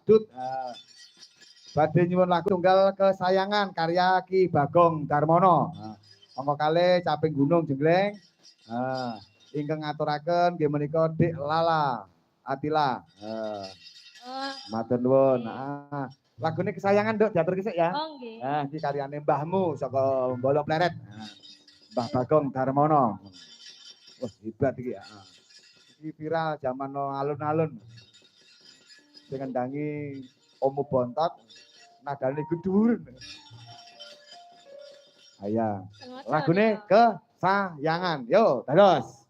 Pak Dut. Badhe nyuwun lagu tunggal kesayangan karya Ki Bagong Darmono. Monggo kalih Caping Gunung Jengleng. Ingkang ngaturaken nggih menika Dik Lala Atila. Matur nuwun. Lagune kesayangan Duk diatur kisik ya. Oh nggih. Iki karyane mbahmu saka Mbolo Pleret. Mbah Bagong Darmono. Wah, hebat iki ya. Iki viral zaman alun-alun. Sing ngendangi Omu Bontot nadane gudur. Aya. Lagune kesayangan. Yo, dados.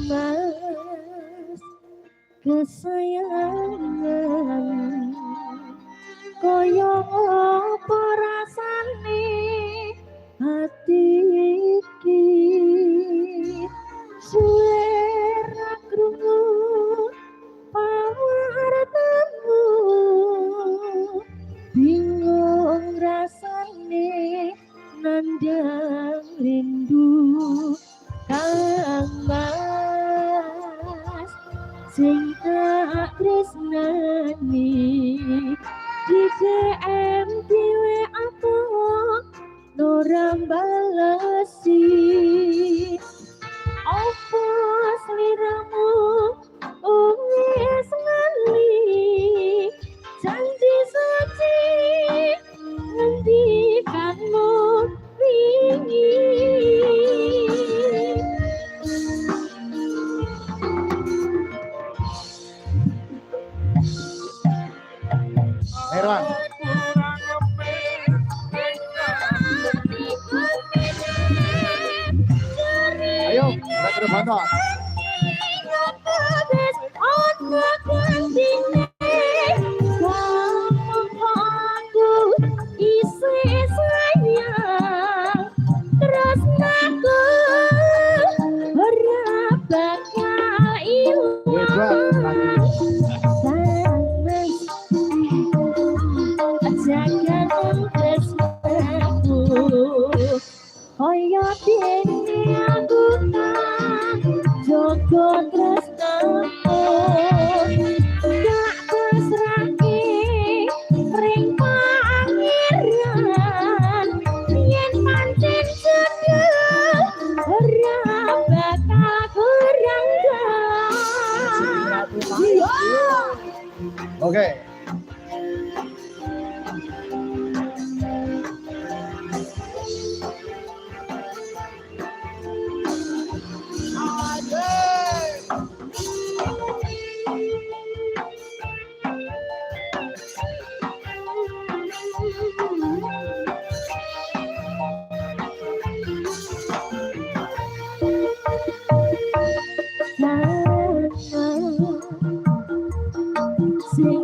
Mas kesayangan kaya apa rasane hati iki suara krungu pawartamu bingung rasane nandang rindu Kang Mas sing tak tresnani di DM dhewe aku ora balesi opo sliramu wis ngali janji suci ngendikanmu wingi Herwan. Ayo, kita terus bantu. Kaya dene aku tak jogo tresnaku gak pasrahke ring pangeran yen pancen jodoh ora bakal kurang Oke. Sing